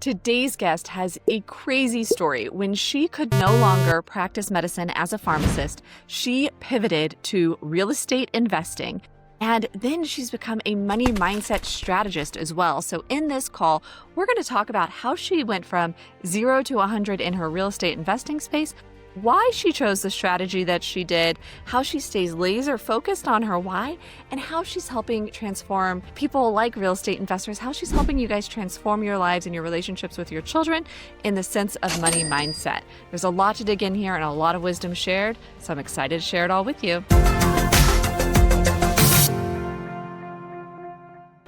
Today's guest has a crazy story. When she could no longer practice medicine as a pharmacist, she pivoted to real estate investing. And then she's become a money mindset strategist as well. So in this call, we're going to talk about how she went from 0 to 100 in her real estate investing space, why she chose the strategy that she did, how she stays laser focused on her why, and how she's helping transform people like real estate investors, how she's helping you guys transform your lives and your relationships with your children in the sense of money mindset. There's a lot to dig in here and a lot of wisdom shared, so I'm excited to share it all with you.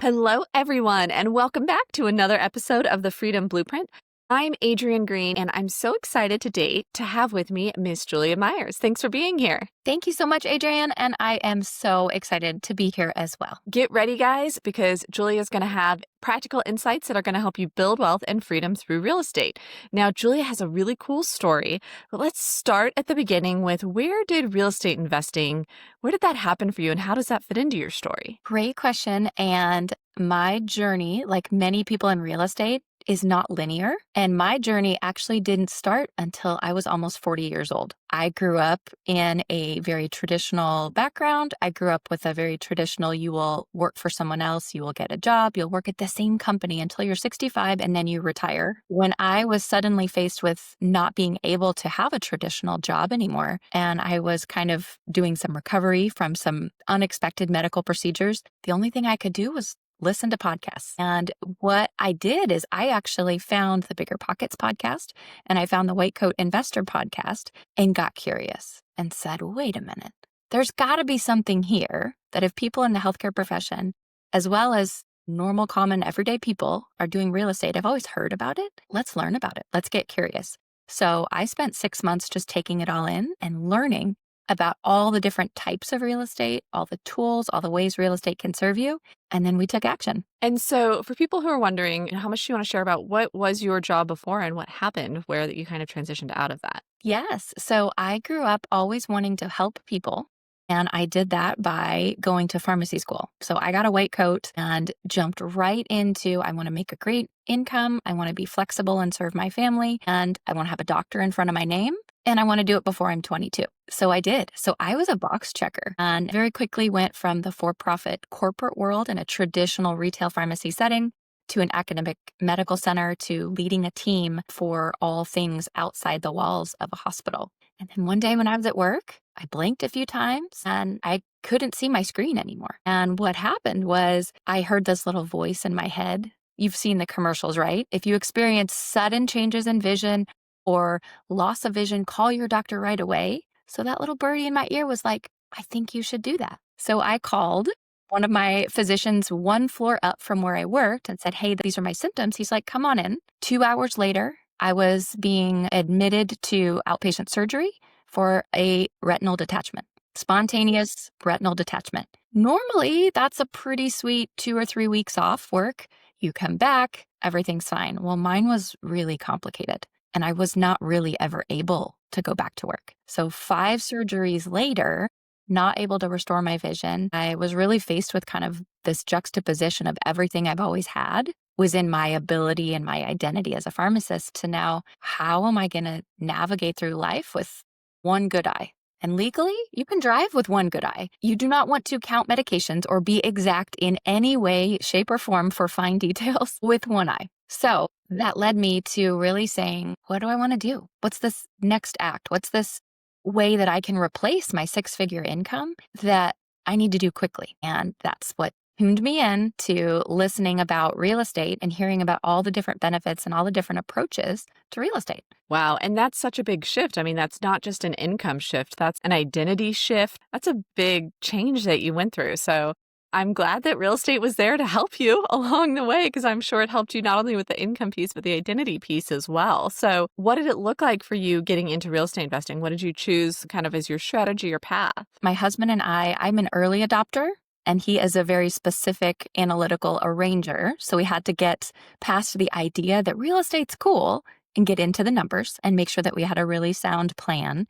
Hello, everyone, and welcome back to another episode of the Freedom Blueprint. I'm Adrienne Green, and I'm so excited today to have with me Miss Julia Myers. Thanks for being here. Thank you so much, Adrienne, and I am so excited to be here as well. Get ready, guys, because Julia is going to have practical insights that are going to help you build wealth and freedom through real estate. Now, Julia has a really cool story, but let's start at the beginning with where did real estate investing, where did that happen for you, and how does that fit into your story? Great question, and my journey, like many people in real estate, is not linear. And my journey actually didn't start until I was almost 40 years old. I grew up in a very traditional background. I grew up with a very traditional, you will work for someone else, you will get a job, you'll work at the same company until you're 65 and then you retire. When I was suddenly faced with not being able to have a traditional job anymore, and I was kind of doing some recovery from some unexpected medical procedures, the only thing I could do was listen to podcasts. And what I did is I actually found the Bigger Pockets podcast and I found the White Coat Investor podcast and got curious and said, wait a minute, there's got to be something here that if people in the healthcare profession, as well as normal, common, everyday people are doing real estate, I've always heard about it. Let's learn about it. Let's get curious. So I spent 6 months just taking it all in and learning about all the different types of real estate, all the tools, all the ways real estate can serve you. And then we took action. And so for people who are wondering, how much do you want to share about what was your job before and what happened where that you kind of transitioned out of that? Yes. So I grew up always wanting to help people. And I did that by going to pharmacy school. So I got a white coat and jumped right into, I want to make a great income. I want to be flexible and serve my family. And I want to have a doctor in front of my name. And I want to do it before I'm 22. So I did. So I was a box checker and very quickly went from the for-profit corporate world in a traditional retail pharmacy setting to an academic medical center to leading a team for all things outside the walls of a hospital. And then one day when I was at work, I blinked a few times and I couldn't see my screen anymore. And what happened was I heard this little voice in my head. You've seen the commercials, right? If you experience sudden changes in vision or loss of vision, call your doctor right away. So that little birdie in my ear was like, I think you should do that. So I called one of my physicians 1 floor up from where I worked and said, hey, these are my symptoms. He's like, come on in. 2 hours later, I was being admitted to outpatient surgery for a retinal detachment, spontaneous retinal detachment. Normally, that's a pretty sweet 2 or 3 weeks off work. You come back, everything's fine. Well, mine was really complicated. And I was not really ever able to go back to work. So 5 surgeries later, not able to restore my vision, I was really faced with kind of this juxtaposition of everything I've always had was in my ability and my identity as a pharmacist to now, how am I going to navigate through life with one good eye? And legally, you can drive with one good eye. You do not want to count medications or be exact in any way, shape, or form for fine details with one eye. So that led me to really saying, what do I want to do? What's this next act? What's this way that I can replace my 6-figure income that I need to do quickly? And that's what tuned me in to listening about real estate and hearing about all the different benefits and all the different approaches to real estate. Wow. And that's such a big shift. I mean, that's not just an income shift. That's an identity shift. That's a big change that you went through. So I'm glad that real estate was there to help you along the way, because I'm sure it helped you not only with the income piece, but the identity piece as well. So what did it look like for you getting into real estate investing? What did you choose kind of as your strategy or path? My husband and I'm an early adopter. And he is a very specific analytical arranger. So we had to get past the idea that real estate's cool and get into the numbers and make sure that we had a really sound plan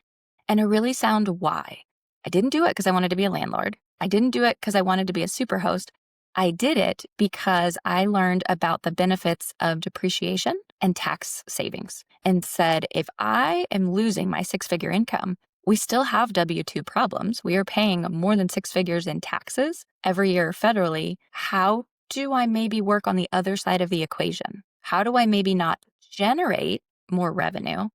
and a really sound why. I didn't do it because I wanted to be a landlord. I didn't do it because I wanted to be a superhost. I did it because I learned about the benefits of depreciation and tax savings and said, if I am losing my 6-figure income, we still have W-2 problems. We are paying more than 6 figures in taxes every year federally. How do I maybe work on the other side of the equation? How do I maybe not generate more revenue,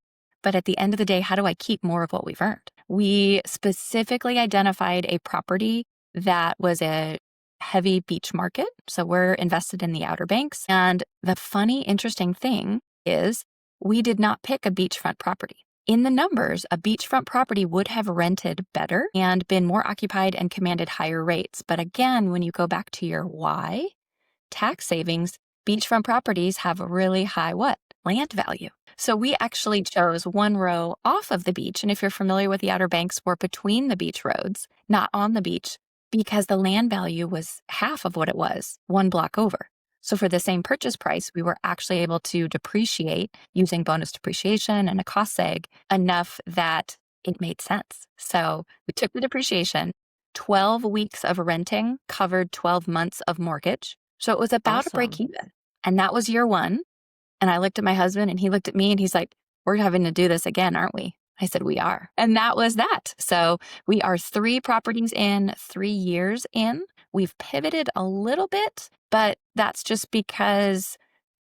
but at the end of the day, how do I keep more of what we've earned? We specifically identified a property that was a heavy beach market. So we're invested in the Outer Banks. And the funny, interesting thing is we did not pick a beachfront property. In the numbers, a beachfront property would have rented better and been more occupied and commanded higher rates. But again, when you go back to your why, tax savings, beachfront properties have a really high what? Land value. So we actually chose one row off of the beach. And if you're familiar with the Outer Banks, we're between the beach roads, not on the beach, because the land value was half of what it was 1 block over. So for the same purchase price, we were actually able to depreciate using bonus depreciation and a cost seg enough that it made sense. So we took the depreciation, 12 weeks of renting covered 12 months of mortgage. So it was about a break even. And that was year 1. And I looked at my husband and he looked at me and he's like, we're having to do this again, aren't we? I said, we are. And that was that. So we are 3 properties in, 3 years in. We've pivoted a little bit, but that's just because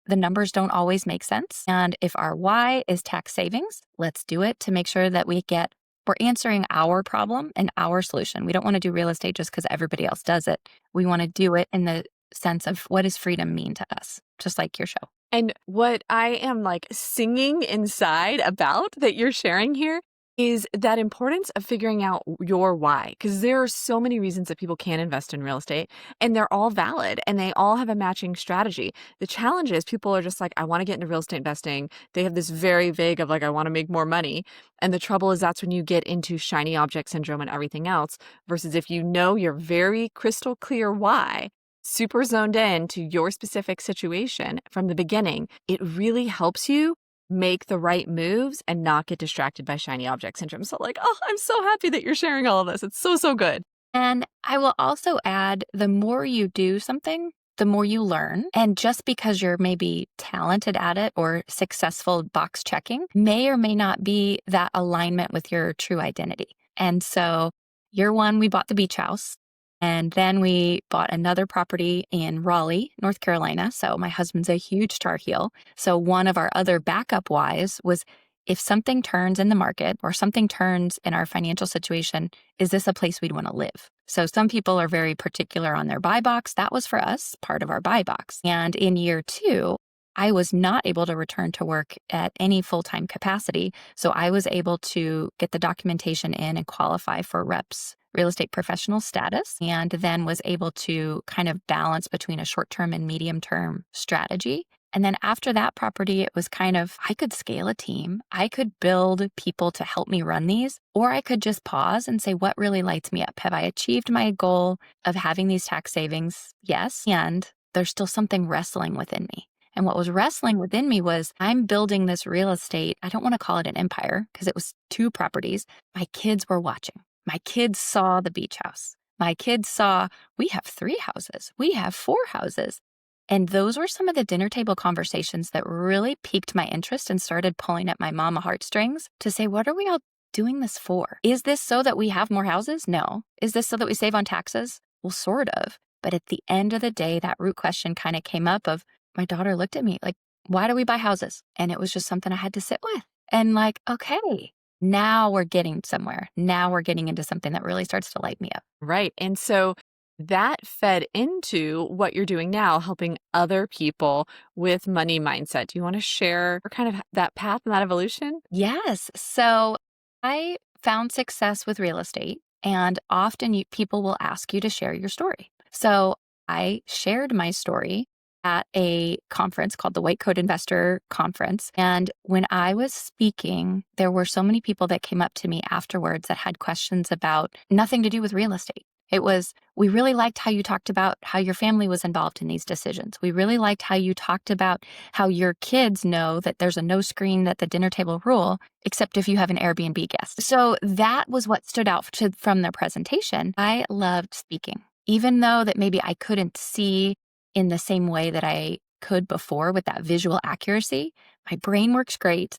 the numbers don't always make sense. And if our why is tax savings, let's do it to make sure that we're answering our problem and our solution. We don't want to do real estate just because everybody else does it. We want to do it in the sense of what does freedom mean to us, just like your show. And what I am like singing inside about that you're sharing here is that importance of figuring out your why. Because there are so many reasons that people can't invest in real estate and they're all valid and they all have a matching strategy. The challenge is people are just like, I want to get into real estate investing. They have this very vague of like, I want to make more money. And the trouble is that's when you get into shiny object syndrome and everything else versus if you know your very crystal clear why, super zoned in to your specific situation from the beginning, it really helps you make the right moves and not get distracted by shiny object syndrome. So like, oh, I'm so happy that you're sharing all of this. It's so, so good. And I will also add, the more you do something, the more you learn. And just because you're maybe talented at it or successful box checking may or may not be that alignment with your true identity. And so year 1, we bought the beach house. And then we bought another property in Raleigh, North Carolina. So my husband's a huge Tar Heel. So one of our other backup whys was if something turns in the market or something turns in our financial situation, is this a place we'd want to live? So some people are very particular on their buy box. That was for us, part of our buy box. And in year 2, I was not able to return to work at any full-time capacity. So I was able to get the documentation in and qualify for REPS real estate professional status, and then was able to kind of balance between a short-term and medium-term strategy. And then after that property, it was kind of, I could scale a team. I could build people to help me run these, or I could just pause and say, what really lights me up? Have I achieved my goal of having these tax savings? Yes. And there's still something wrestling within me. And what was wrestling within me was I'm building this real estate. I don't want to call it an empire because it was 2 properties. My kids were watching. My kids saw the beach house. My kids saw, we have 3 houses. We have 4 houses. And those were some of the dinner table conversations that really piqued my interest and started pulling at my mama heartstrings to say, what are we all doing this for? Is this so that we have more houses? No. Is this so that we save on taxes? Well, sort of. But at the end of the day, that root question kind of came up of, my daughter looked at me like, why do we buy houses? And it was just something I had to sit with. And like, okay, now we're getting somewhere. Now we're getting into something that really starts to light me up. Right. And so that fed into what you're doing now, helping other people with money mindset. Do you want to share kind of that path and that evolution? Yes. So I found success with real estate, and often people will ask you to share your story. So I shared my story at a conference called the White Coat Investor Conference. And when I was speaking, there were so many people that came up to me afterwards that had questions about nothing to do with real estate. It was, we really liked how you talked about how your family was involved in these decisions. We really liked how you talked about how your kids know that there's a no screen at the dinner table rule, except if you have an Airbnb guest. So that was what stood out from their presentation. I loved speaking, even though that maybe I couldn't see in the same way that I could before with that visual accuracy. My brain works great.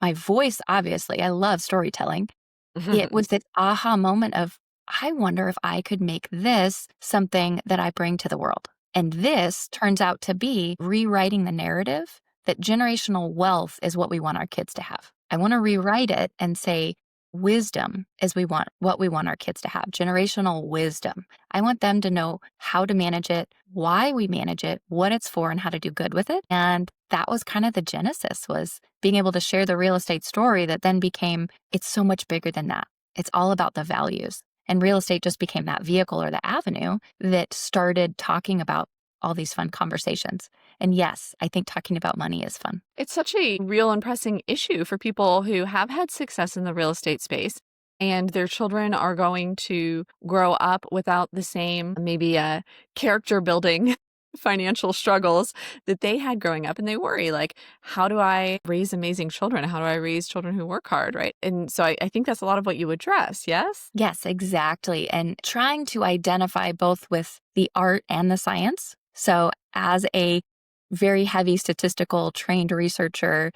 My voice, obviously, I love storytelling. It was this aha moment of, I wonder if I could make this something that I bring to the world. And this turns out to be rewriting the narrative that generational wealth is what we want our kids to have. I want to rewrite it and say wisdom is what we want our kids to have, generational wisdom. I want them to know how to manage it, why we manage it, what it's for, and how to do good with it. And that was kind of the genesis, was being able to share the real estate story that then became, it's so much bigger than that. It's all about the values. And real estate just became that vehicle or the avenue that started talking about all these fun conversations. And yes, I think talking about money is fun. It's such a real and pressing issue for people who have had success in the real estate space, and their children are going to grow up without the same, maybe character building financial struggles that they had growing up. And they worry, like, how do I raise amazing children? How do I raise children who work hard, right? And so I think that's a lot of what you address, yes? Yes, exactly. And trying to identify both with the art and the science. So as a very heavy statistical trained researcher,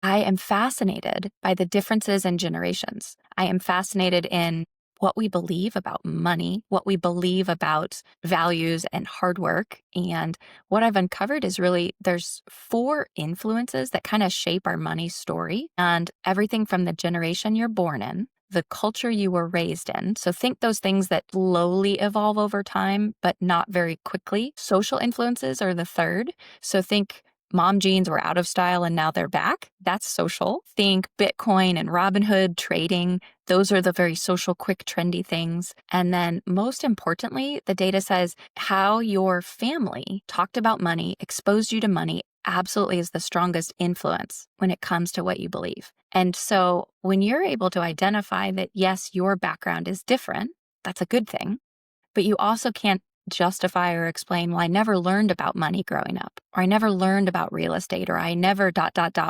I am fascinated by the differences in generations. I am fascinated in what we believe about money, what we believe about values and hard work. And what I've uncovered is really there's 4 influences that kind of shape our money story, and everything from the generation you're born in, the culture you were raised in. So think those things that slowly evolve over time, but not very quickly. Social influences are the 3rd. So think mom jeans were out of style and now they're back. That's social. Think Bitcoin and Robinhood trading. Those are the very social, quick, trendy things. And then most importantly, the data says how your family talked about money, exposed you to money, absolutely is the strongest influence when it comes to what you believe. And so when you're able to identify that, yes, your background is different, that's a good thing, but you also can't justify or explain, well, I never learned about money growing up, or I never learned about real estate, or I never ...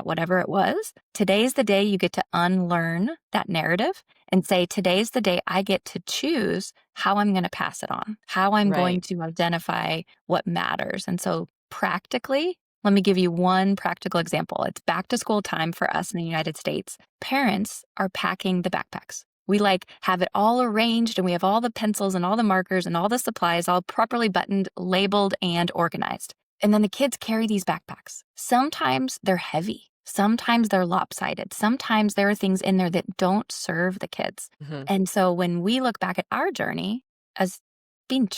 whatever it was. Today's the day you get to unlearn that narrative and say, today's the day I get to choose how I'm going to pass it on, how I'm going to identify what matters. And so practically, let me give you one practical example. It's back to school time for us in the United States. Parents are packing the backpacks. We have it all arranged, and we have all the pencils and all the markers and all the supplies all properly buttoned, labeled, and organized. And then the kids carry these backpacks. Sometimes they're heavy. Sometimes they're lopsided. Sometimes there are things in there that don't serve the kids. And so when we look back at our journey as being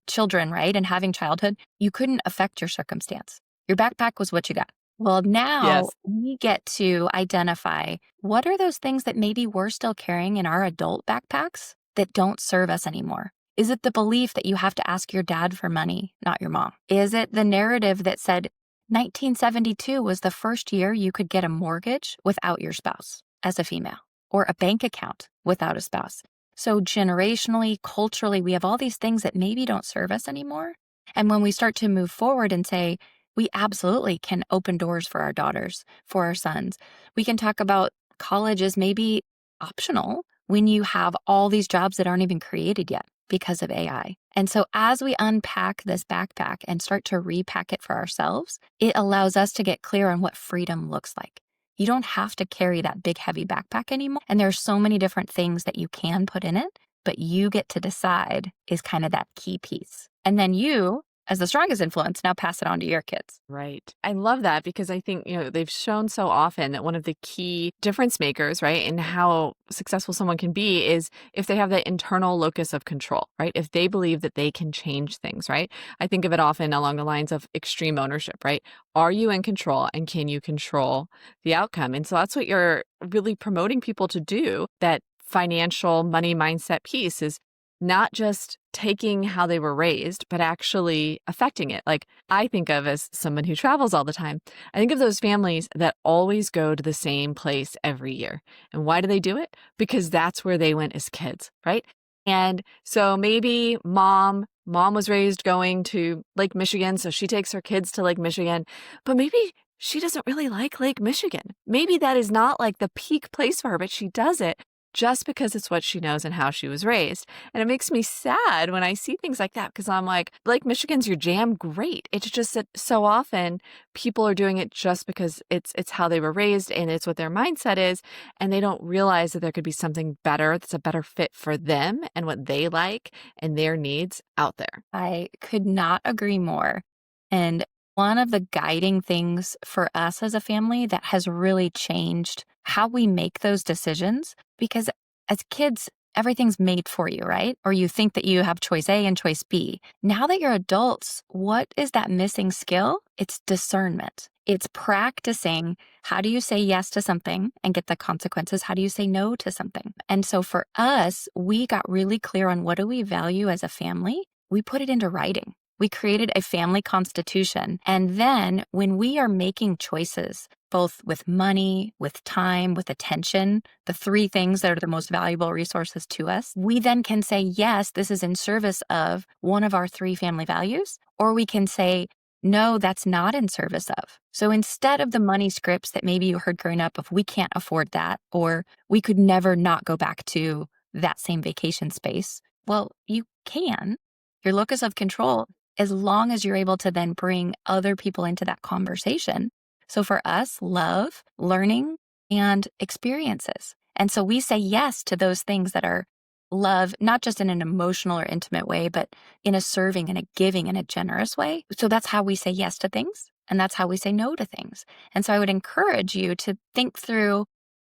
children, right, and having childhood, you couldn't affect your circumstance. Your backpack was what you got. Well, now we get to identify what are those things that maybe we're still carrying in our adult backpacks that don't serve us anymore. Is it the belief that you have to ask your dad for money, not your mom? Is it the narrative that said 1972 was the first year you could get a mortgage without your spouse as a female, or a bank account without a spouse? So generationally, culturally, we have all these things that maybe don't serve us anymore. And when we start to move forward and say, we absolutely can open doors for our daughters, for our sons. We can talk about college as maybe optional when you have all these jobs that aren't even created yet because of AI. And so as we unpack this backpack and start to repack it for ourselves, it allows us to get clear on what freedom looks like. You don't have to carry that big, heavy backpack anymore. And there are so many different things that you can put in it, but you get to decide is kind of that key piece. And then you, as the strongest influence, now pass it on to your kids. Right. I love that because I think, they've shown so often that one of the key difference makers, right, in how successful someone can be is if they have that internal locus of control, right? If they believe that they can change things, right? I think of it often along the lines of extreme ownership, right? Are you in control and can you control the outcome? And so that's what you're really promoting people to do. That financial money mindset piece is not just taking how they were raised, but actually affecting it. Like I think of as someone who travels all the time, I think of those families that always go to the same place every year. And why do they do it? Because that's where they went as kids, right? And so maybe mom was raised going to Lake Michigan, so she takes her kids to Lake Michigan, but maybe she doesn't really like Lake Michigan. Maybe that is not like the peak place for her, but she does it just because it's what she knows and how she was raised. And it makes me sad when I see things like that because I'm like, Lake Michigan's your jam, great. It's just that so often people are doing it just because it's how they were raised and it's what their mindset is, and they don't realize that there could be something better that's a better fit for them and what they like and their needs out there. I could not agree more. And one of the guiding things for us as a family that has really changed how we make those decisions, because as kids, everything's made for you, right? Or you think that you have choice A and choice B. Now that you're adults, what is that missing skill? It's discernment. It's practicing. How do you say yes to something and get the consequences? How do you say no to something? And so for us, we got really clear on what do we value as a family. We put it into writing. We created a family constitution. And then when we are making choices, both with money, with time, with attention, the three things that are the most valuable resources to us, we then can say, yes, this is in service of one of our three family values, or we can say, no, that's not in service of. So instead of the money scripts that maybe you heard growing up of we can't afford that, or we could never not go back to that same vacation space, well, you can. Your locus of control, as long as you're able to then bring other people into that conversation. So for us, love, learning, and experiences. And so we say yes to those things that are love, not just in an emotional or intimate way, but in a serving and a giving and a generous way. So that's how we say yes to things. And that's how we say no to things. And so I would encourage you to think through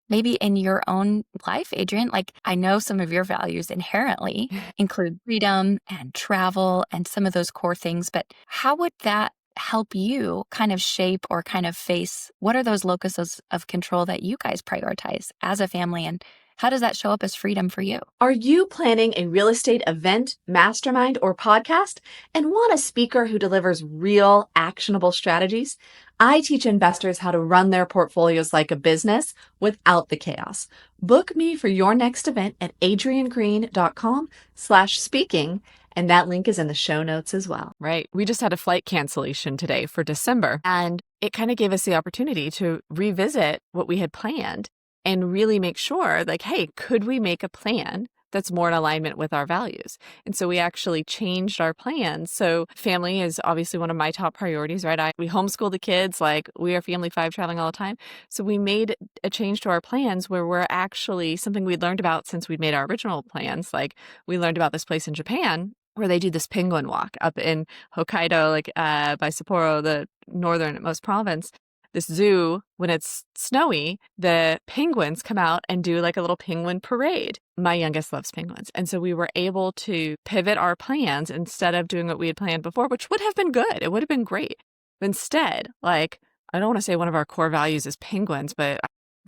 maybe in your own life, Adrienne, like I know some of your values inherently include freedom and travel and some of those core things, but how would that help you kind of shape or kind of face what are those locuses of control that you guys prioritize as a family, and how does that show up as freedom for you? Are you planning a real estate event, mastermind, or podcast and want a speaker who delivers real, actionable strategies? I teach investors how to run their portfolios like a business without the chaos. Book me for your next event at adriennegreen.com/speaking. And that link is in the show notes as well. Right. We just had a flight cancellation today for December, and it kind of gave us the opportunity to revisit what we had planned and really make sure, like, hey, could we make a plan that's more in alignment with our values? And so we actually changed our plans. So family is obviously one of my top priorities, right? We homeschool the kids, like we are family five traveling all the time. So we made a change to our plans where we're actually something we'd learned about since we'd made our original plans. Like we learned about this place in Japan where they do this penguin walk up in Hokkaido, like by Sapporo, the northernmost province. This zoo, when it's snowy, the penguins come out and do like a little penguin parade. My youngest loves penguins. And so we were able to pivot our plans instead of doing what we had planned before, which would have been good. It would have been great. But instead, like, I don't want to say one of our core values is penguins, but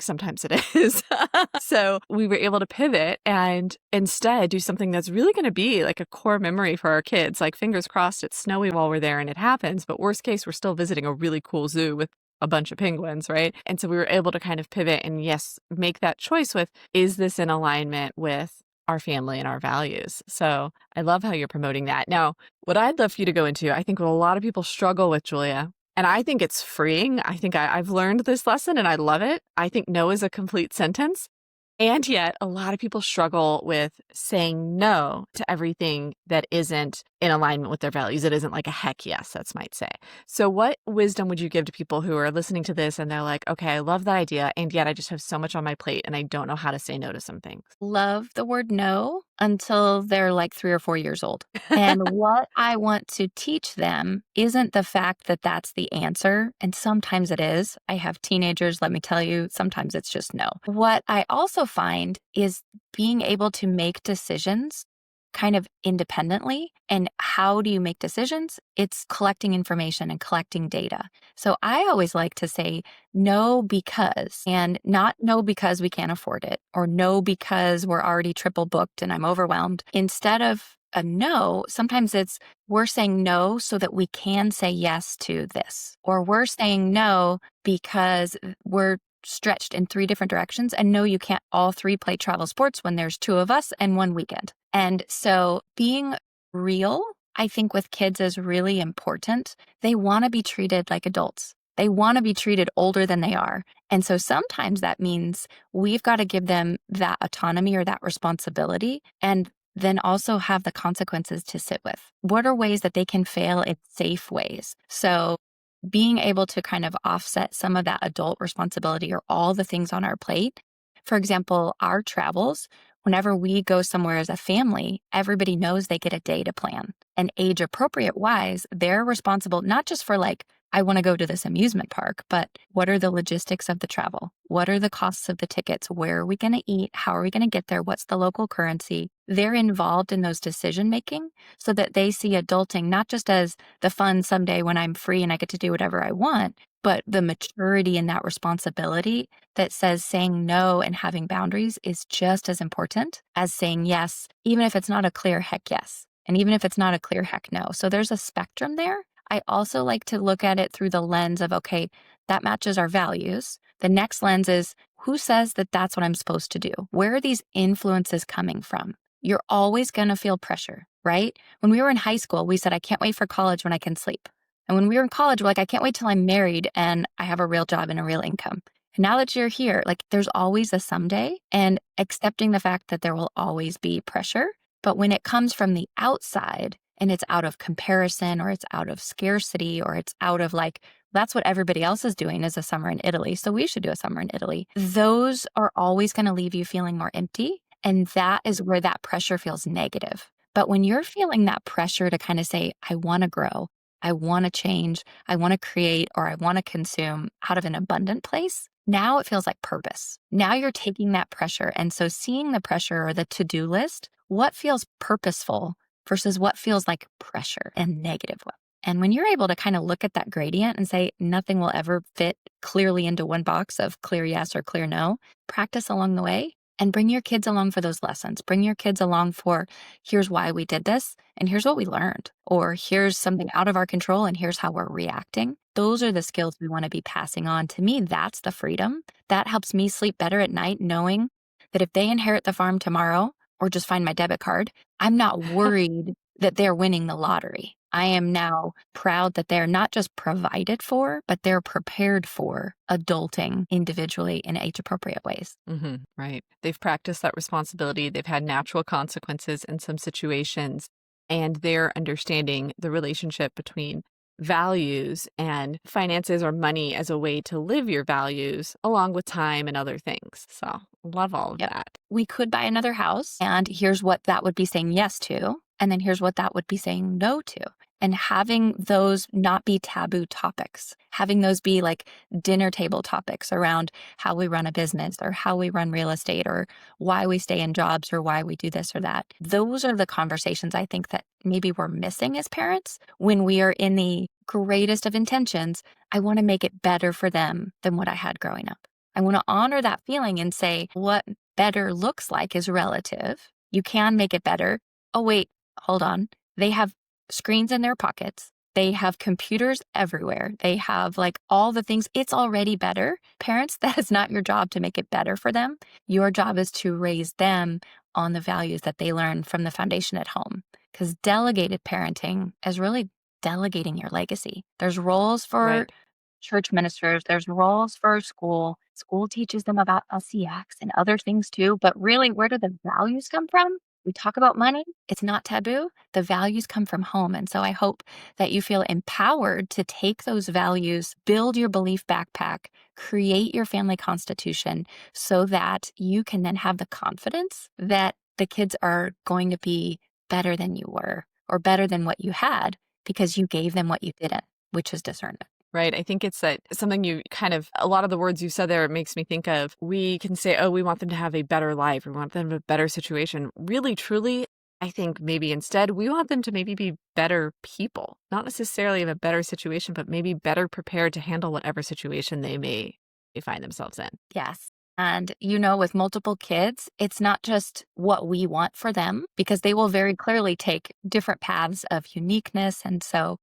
sometimes it is. So we were able to pivot and instead do something that's really going to be like a core memory for our kids. Like fingers crossed it's snowy while we're there and it happens. But worst case, we're still visiting a really cool zoo with a bunch of penguins, right? And so we were able to kind of pivot and yes, make that choice with, is this in alignment with our family and our values? So I love how you're promoting that. Now, what I'd love for you to go into, I think what a lot of people struggle with, Julia, and I think it's freeing. I think I've learned this lesson and I love it. I think no is a complete sentence. And yet a lot of people struggle with saying no to everything that isn't in alignment with their values. It isn't like a heck yes, that's might say. So what wisdom would you give to people who are listening to this and they're like, okay, I love the idea, and yet I just have so much on my plate and I don't know how to say no to some things? Love the word no until they're like 3 or 4 years old. And what I want to teach them isn't the fact that that's the answer. And sometimes it is. I have teenagers, let me tell you, sometimes it's just no. What I also find is being able to make decisions kind of independently. And how do you make decisions? It's collecting information and collecting data. So I always like to say no because, and not no because we can't afford it, or no because we're already triple booked and I'm overwhelmed. Instead of a no, sometimes it's we're saying no so that we can say yes to this, or we're saying no because we're stretched in 3 different directions. And no, you can't all 3 play travel sports when there's 2 of us and 1 weekend. And so being real, I think with kids is really important. They want to be treated like adults. They want to be treated older than they are. And so sometimes that means we've got to give them that autonomy or that responsibility, and then also have the consequences to sit with. What are ways that they can fail in safe ways? So being able to kind of offset some of that adult responsibility or all the things on our plate. For example, our travels, whenever we go somewhere as a family, everybody knows they get a day to plan. And age appropriate wise, they're responsible not just for like, I want to go to this amusement park, but what are the logistics of the travel? What are the costs of the tickets? Where are we going to eat? How are we going to get there? What's the local currency? They're involved in those decision making so that they see adulting not just as the fun someday when I'm free and I get to do whatever I want, but the maturity and that responsibility that says saying no and having boundaries is just as important as saying yes, even if it's not a clear heck yes. And even if it's not a clear heck no. So there's a spectrum there. I also like to look at it through the lens of, okay, that matches our values. The next lens is, who says that that's what I'm supposed to do? Where are these influences coming from? You're always going to feel pressure, right? When we were in high school, we said, I can't wait for college when I can sleep. And when we were in college, we're like, I can't wait till I'm married and I have a real job and a real income. And now that you're here, like there's always a someday, and accepting the fact that there will always be pressure. But when it comes from the outside and it's out of comparison or it's out of scarcity or it's out of like, that's what everybody else is doing is a summer in Italy, so we should do a summer in Italy. Those are always going to leave you feeling more empty. And that is where that pressure feels negative. But when you're feeling that pressure to kind of say, I want to grow, I want to change, I want to create, or I want to consume out of an abundant place, now it feels like purpose. Now you're taking that pressure. And so seeing the pressure or the to-do list, what feels purposeful versus what feels like pressure and negative. And when you're able to kind of look at that gradient and say, nothing will ever fit clearly into one box of clear yes or clear no, practice along the way and bring your kids along for those lessons. Bring your kids along for, here's why we did this and here's what we learned, or here's something out of our control and here's how we're reacting. Those are the skills we want to be passing on. To me, that's the freedom. That helps me sleep better at night, knowing that if they inherit the farm tomorrow or just find my debit card, I'm not worried that they're winning the lottery. I am now proud that they're not just provided for, but they're prepared for adulting individually in age-appropriate ways. Right. They've practiced that responsibility. They've had natural consequences in some situations, and they're understanding the relationship between values and finances or money as a way to live your values along with time and other things. So love all of that. We could buy another house, and here's what that would be saying yes to. And then here's what that would be saying no to. And having those not be taboo topics, having those be like dinner table topics around how we run a business or how we run real estate or why we stay in jobs or why we do this or that. Those are the conversations I think that maybe we're missing as parents when we are in the greatest of intentions. I want to make it better for them than what I had growing up. I want to honor that feeling and say what better looks like is relative. You can make it better. Oh, wait. Hold on. They have screens in their pockets. They have computers everywhere. They have like all the things. It's already better. Parents, that is not your job to make it better for them. Your job is to raise them on the values that they learn from the foundation at home. Because delegated parenting is really delegating your legacy. There's roles for church ministers. There's roles for school. School teaches them about LCX and other things too. But really, where do the values come from? We talk about money. It's not taboo. The values come from home. And so I hope that you feel empowered to take those values, build your belief backpack, create your family constitution so that you can then have the confidence that the kids are going to be better than you were or better than what you had because you gave them what you didn't, which is discernment. Right. I think it's that something you kind of, a lot of the words you said there, it makes me think of, we can say, oh, we want them to have a better life. We want them to have a better situation. Really, truly, I think maybe instead we want them to maybe be better people, not necessarily have a better situation, but maybe better prepared to handle whatever situation they may find themselves in. Yes. And, with multiple kids, it's not just what we want for them because they will very clearly take different paths of uniqueness. And so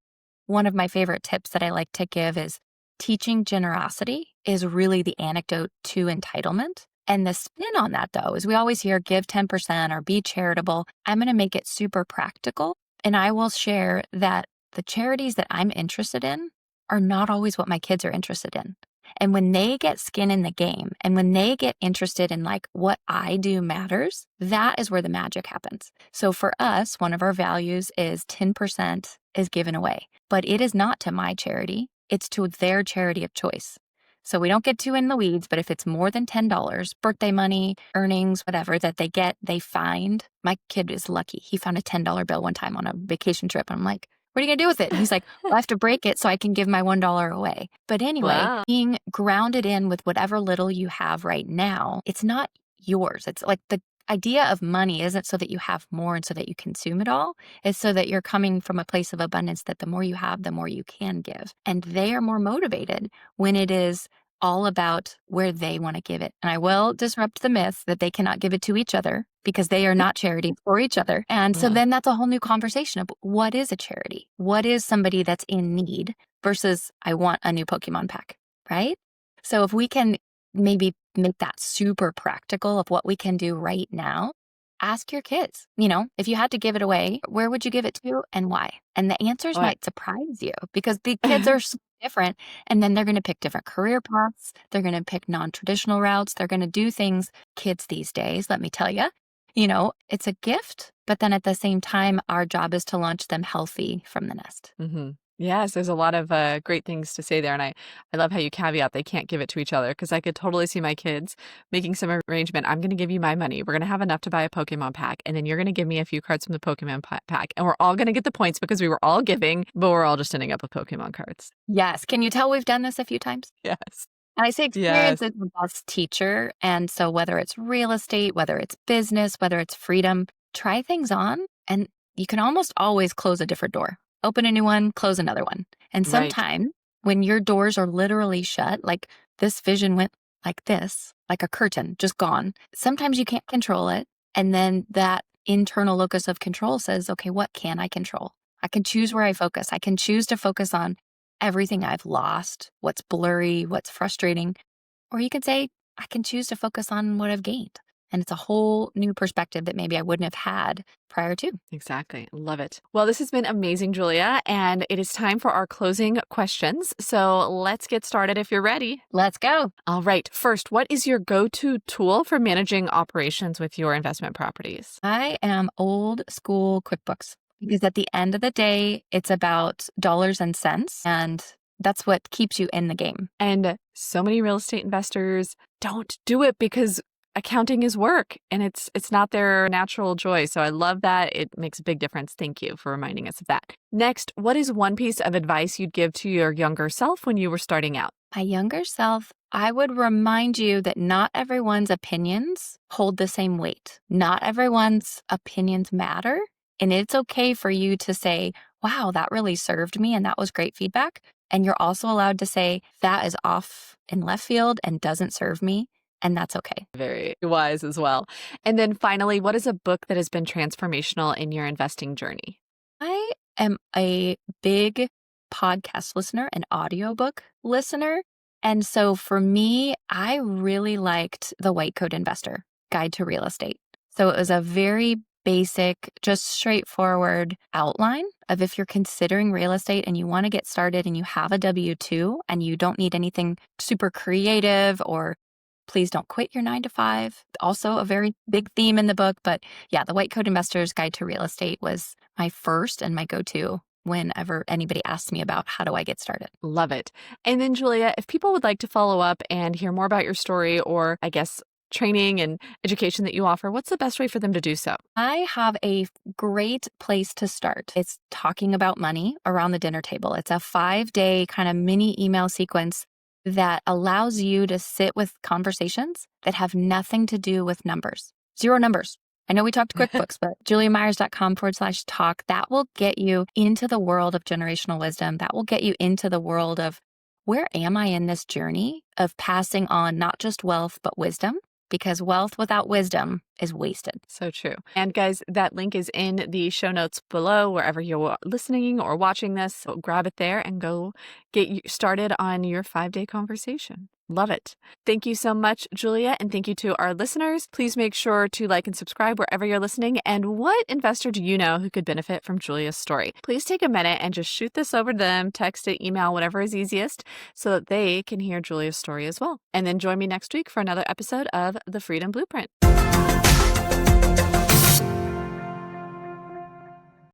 one of my favorite tips that I like to give is teaching generosity is really the antidote to entitlement. And the spin on that, though, is we always hear give 10% or be charitable. I'm going to make it super practical. And I will share that the charities that I'm interested in are not always what my kids are interested in. And when they get skin in the game and when they get interested in like what I do matters, that is where the magic happens. So for us, one of our values is 10% is given away, but it is not to my charity. It's to their charity of choice. So we don't get too in the weeds, but if it's more than $10, birthday money, earnings, whatever that they get, they find. My kid is lucky. He found a $10 bill one time on a vacation trip. And I'm like, what are you going to do with it? And he's like, well, I have to break it so I can give my $1 away. But anyway, Wow. being grounded in with whatever little you have right now, it's not yours. It's like the idea of money isn't so that you have more and so that you consume it all. It's so that you're coming from a place of abundance that the more you have, the more you can give. And they are more motivated when it is all about where they want to give it. And I will disrupt the myth that they cannot give it to each other because they are not charity for each other. And so then that's a whole new conversation of what is a charity? What is somebody that's in need versus I want a new Pokemon pack, right? So if we can maybe make that super practical of what we can do right now, ask your kids, if you had to give it away, where would you give it to and why? And the answers might surprise you because the kids are so different. And then they're going to pick different career paths. They're going to pick non-traditional routes. They're going to do things. Kids these days, let me tell you, it's a gift. But then at the same time, our job is to launch them healthy from the nest. Mm-hmm. Yes, there's a lot of great things to say there. And I love how you caveat they can't give it to each other because I could totally see my kids making some arrangement. I'm going to give you my money. We're going to have enough to buy a Pokemon pack. And then you're going to give me a few cards from the Pokemon pack. And we're all going to get the points because we were all giving, but we're all just ending up with Pokemon cards. Yes. Can you tell we've done this a few times? Yes. And I say experience is the best teacher. And so whether it's real estate, whether it's business, whether it's freedom, try things on and you can almost always close a different door. Open a new one, close another one. And sometimes when your doors are literally shut, like this vision went like this, like a curtain, just gone. Sometimes you can't control it. And then that internal locus of control says, okay, what can I control? I can choose where I focus. I can choose to focus on everything I've lost, what's blurry, what's frustrating. Or you could say, I can choose to focus on what I've gained. And it's a whole new perspective that maybe I wouldn't have had prior to. Exactly. Love it. Well, this has been amazing, Julia. And it is time for our closing questions. So let's get started if you're ready. Let's go. All right. First, what is your go-to tool for managing operations with your investment properties? I am old school QuickBooks because at the end of the day, it's about dollars and cents. And that's what keeps you in the game. And so many real estate investors don't do it because accounting is work and it's not their natural joy. So I love that. It makes a big difference. Thank you for reminding us of that. Next, what is one piece of advice you'd give to your younger self when you were starting out? My younger self, I would remind you that not everyone's opinions hold the same weight. Not everyone's opinions matter. And it's okay for you to say, wow, that really served me and that was great feedback. And you're also allowed to say, that is off in left field and doesn't serve me. And that's okay. Very wise as well. And then finally, what is a book that has been transformational in your investing journey? I am a big podcast listener, an audiobook listener. And so for me, I really liked The White Coat Investor Guide to Real Estate. So it was a very basic, just straightforward outline of if you're considering real estate and you want to get started and you have a W-2 and you don't need anything super creative or please don't quit your 9-to-5. Also a very big theme in the book. But yeah, The White Coat Investor's Guide to Real Estate was my first and my go-to whenever anybody asks me about how do I get started. Love it. And then Julia, if people would like to follow up and hear more about your story or I guess training and education that you offer, what's the best way for them to do so? I have a great place to start. It's talking about money around the dinner table. It's a 5-day kind of mini email sequence that allows you to sit with conversations that have nothing to do with numbers. Zero numbers. I know we talked QuickBooks, but juliamyers.com/talk, that will get you into the world of generational wisdom. That will get you into the world of where am I in this journey of passing on not just wealth, but wisdom? Because wealth without wisdom is wasted. So true. And guys, that link is in the show notes below, wherever you're listening or watching this. So grab it there and go get you started on your 5-day conversation. Love it. Thank you so much, Julia, and thank you to our listeners. Please make sure to like and subscribe wherever you're listening. And what investor do you know who could benefit from Julia's story? Please take a minute and just shoot this over to them, text it, email, whatever is easiest, so that they can hear Julia's story as well. And then join me next week for another episode of The Freedom Blueprint.